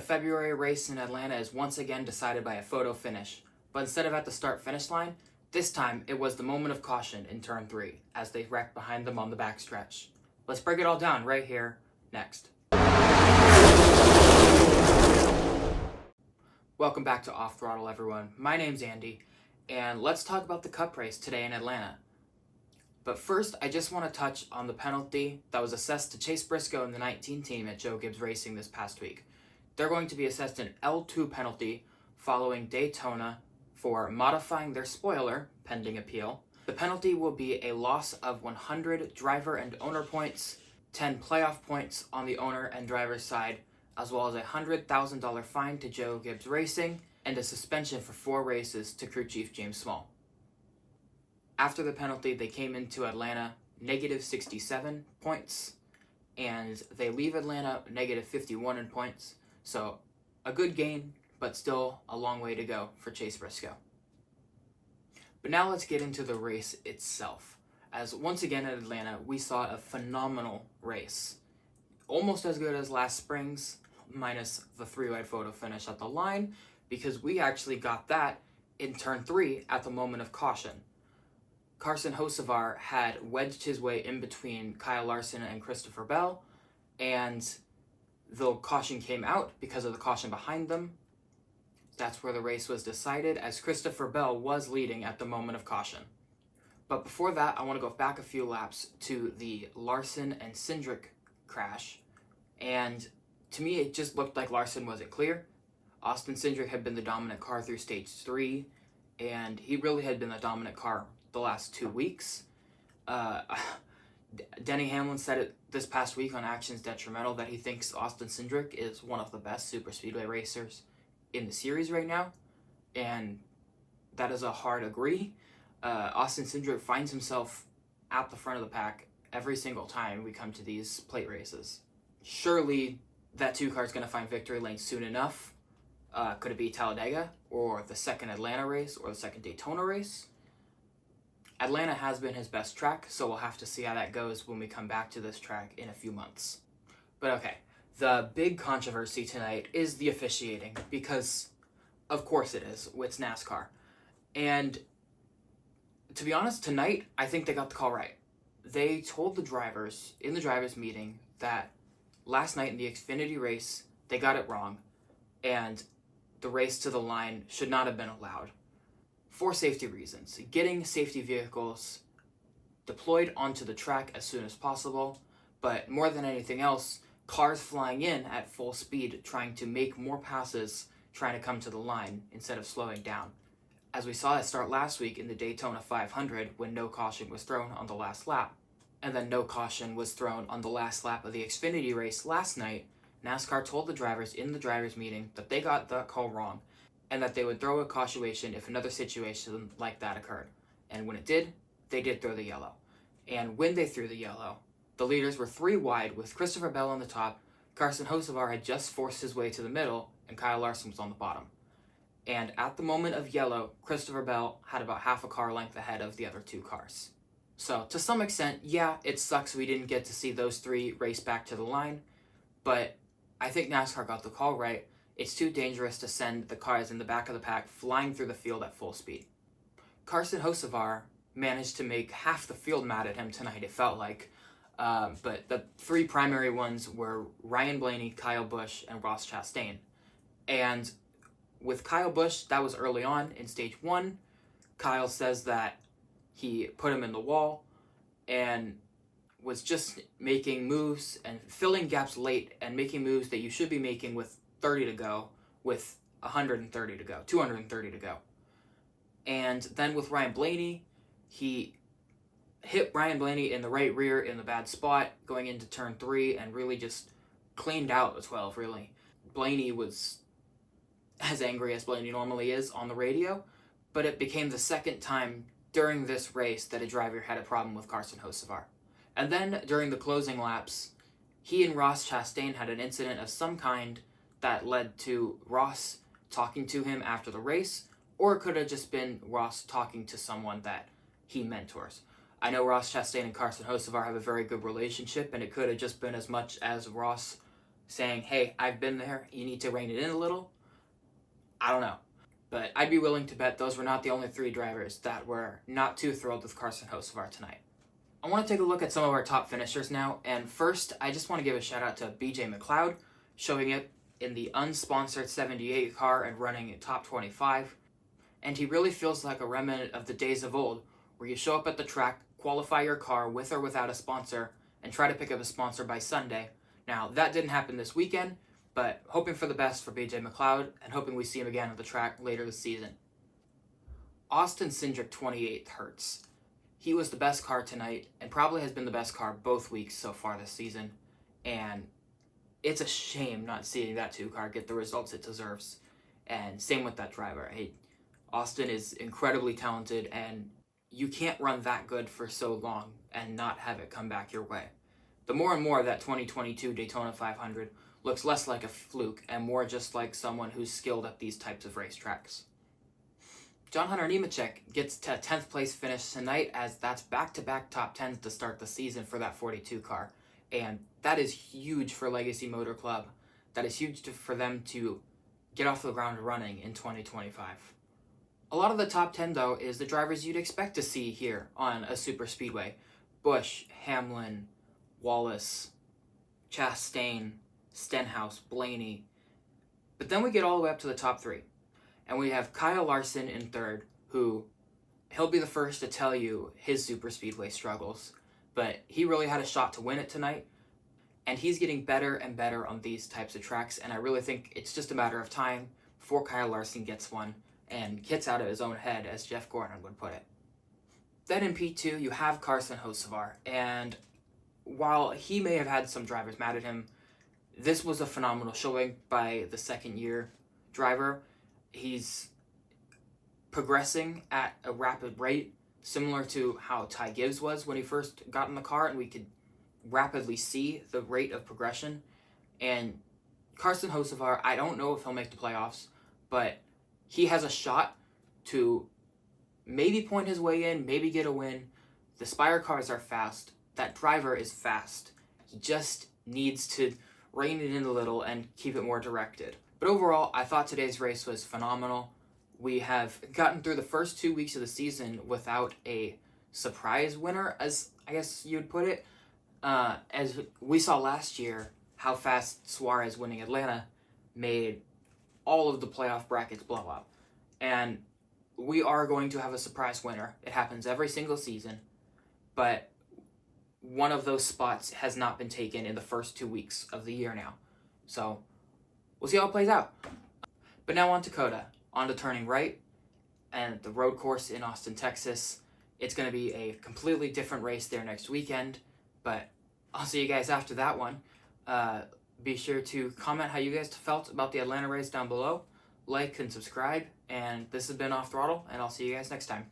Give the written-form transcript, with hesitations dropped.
February race in Atlanta is once again decided by a photo finish, but instead of at the start-finish line, this time it was the moment of caution in turn 3 as they wrecked behind them on the backstretch. Let's break it all down right here, next. Welcome back to OffThrottle, everyone. My name's Andy, and let's talk about the Cup race today in Atlanta. But first, I just want to touch on the penalty that was assessed to Chase Briscoe and the 19 team at Joe Gibbs Racing this past week. They're going to be assessed an L2 penalty following Daytona for modifying their spoiler, pending appeal. The penalty will be a loss of 100 driver and owner points, 10 playoff points on the owner and driver's side, as well as a $100,000 fine to Joe Gibbs Racing, and a suspension for 4 races to crew chief James Small. After the penalty, they came into Atlanta negative 67 points, and they leave Atlanta negative 51 in points. So a good gain, but still a long way to go for Chase Briscoe. But now let's get into the race itself. As once again at Atlanta, we saw a phenomenal race. Almost as good as last spring's, minus the 3-wide photo finish at the line, because we actually got that in turn 3 at the moment of caution. Carson Hocevar had wedged his way in between Kyle Larson and Christopher Bell, and the caution came out because of the caution behind them. That's where the race was decided, as Christopher Bell was leading at the moment of caution. But before that, I want to go back a few laps to the Larson and Cindric crash, and to me it just looked like Larson wasn't clear. Austin Cindric had been the dominant car through stage 3, and he really had been the dominant car the last 2 weeks. Denny Hamlin said it this past week on Actions Detrimental that he thinks Austin Cindric is one of the best super speedway racers in the series right now, and that is a hard agree. Austin Cindric finds himself at the front of the pack every single time we come to these plate races. Surely that 2 car is going to find victory lane soon enough. Could it be Talladega, or the second Atlanta race, or the second Daytona race? Atlanta has been his best track, so we'll have to see how that goes when we come back to this track in a few months. But okay, the big controversy tonight is the officiating, because of course it is, it's NASCAR. And to be honest, tonight, I think they got the call right. They told the drivers in the drivers' meeting that last night in the Xfinity race, they got it wrong, and the race to the line should not have been allowed. For safety reasons, getting safety vehicles deployed onto the track as soon as possible, but more than anything else, cars flying in at full speed trying to make more passes, trying to come to the line instead of slowing down. As we saw it start last week in the Daytona 500 when no caution was thrown on the last lap, and then no caution was thrown on the last lap of the Xfinity race last night. NASCAR told the drivers in the drivers' meeting that they got that call wrong, and that they would throw a caution if another situation like that occurred. And when it did, they did throw the yellow. And when they threw the yellow, the leaders were 3 wide with Christopher Bell on the top. Carson Hocevar had just forced his way to the middle, and Kyle Larson was on the bottom. And at the moment of yellow, Christopher Bell had about half a car length ahead of the other 2 cars. So to some extent, yeah, it sucks we didn't get to see those 3 race back to the line, but I think NASCAR got the call right. It's too dangerous to send the cars in the back of the pack flying through the field at full speed. Carson Hocevar managed to make half the field mad at him tonight, it felt like. But the 3 primary ones were Ryan Blaney, Kyle Busch, and Ross Chastain. And with Kyle Busch, that was early on in stage 1. Kyle says that he put him in the wall and was just making moves and filling gaps late and making moves that you should be making with 30 to go, with 130 to go, 230 to go. And then with Ryan Blaney, he hit Ryan Blaney in the right rear in the bad spot going into turn 3 and really just cleaned out the 12, really. Blaney was as angry as Blaney normally is on the radio, but it became the second time during this race that a driver had a problem with Carson Hocevar. And then during the closing laps, he and Ross Chastain had an incident of some kind that led to Ross talking to him after the race, or it could have just been Ross talking to someone that he mentors. I know Ross Chastain and Carson Hocevar have a very good relationship, and it could have just been as much as Ross saying, hey, I've been there, you need to rein it in a little. I don't know. But I'd be willing to bet those were not the only 3 drivers that were not too thrilled with Carson Hocevar tonight. I want to take a look at some of our top finishers now, and first, I just want to give a shout out to BJ McLeod, showing it in the unsponsored 78 car and running in top 25. And he really feels like a remnant of the days of old, where you show up at the track, qualify your car with or without a sponsor, and try to pick up a sponsor by Sunday. Now, that didn't happen this weekend, but hoping for the best for BJ McLeod, and hoping we see him again at the track later this season. Austin Cindric 28th hurts. He was the best car tonight, and probably has been the best car both weeks so far this season, and it's a shame not seeing that 2 car get the results it deserves. And same with that driver. Hey, Austin is incredibly talented, and you can't run that good for so long and not have it come back your way. The more and more that 2022 Daytona 500 looks less like a fluke and more just like someone who's skilled at these types of racetracks. John Hunter Nemechek gets to a 10th place finish tonight, as that's back-to-back top 10s to start the season for that 42 car. And that is huge for Legacy Motor Club. That is huge for them to get off the ground running in 2025. A lot of the top 10, though, is the drivers you'd expect to see here on a super speedway. Busch, Hamlin, Wallace, Chastain, Stenhouse, Blaney. But then we get all the way up to the top 3. And we have Kyle Larson in 3rd, who he'll be the first to tell you his super speedway struggles. But he really had a shot to win it tonight. And he's getting better and better on these types of tracks. And I really think it's just a matter of time before Kyle Larson gets one and gets out of his own head, as Jeff Gordon would put it. Then in P2, you have Carson Hocevar. And while he may have had some drivers mad at him, this was a phenomenal showing by the second-year driver. He's progressing at a rapid rate, similar to how Ty Gibbs was when he first got in the car, and we could rapidly see the rate of progression. And Carson Hocevar, I don't know if he'll make the playoffs, but he has a shot to maybe point his way in, maybe get a win. The Spire cars are fast. That driver is fast. He just needs to rein it in a little and keep it more directed. But overall, I thought today's race was phenomenal. We have gotten through the first 2 weeks of the season without a surprise winner, as I guess you'd put it. As we saw last year, how fast Suarez winning Atlanta made all of the playoff brackets blow up. And we are going to have a surprise winner. It happens every single season. But one of those spots has not been taken in the first 2 weeks of the year now. So we'll see how it plays out. But now on to COTA, on to turning right, and the road course in Austin, Texas. It's going to be a completely different race there next weekend, but I'll see you guys after that one. Be sure to comment how you guys felt about the Atlanta race down below. Like and subscribe, and this has been Off Throttle, and I'll see you guys next time.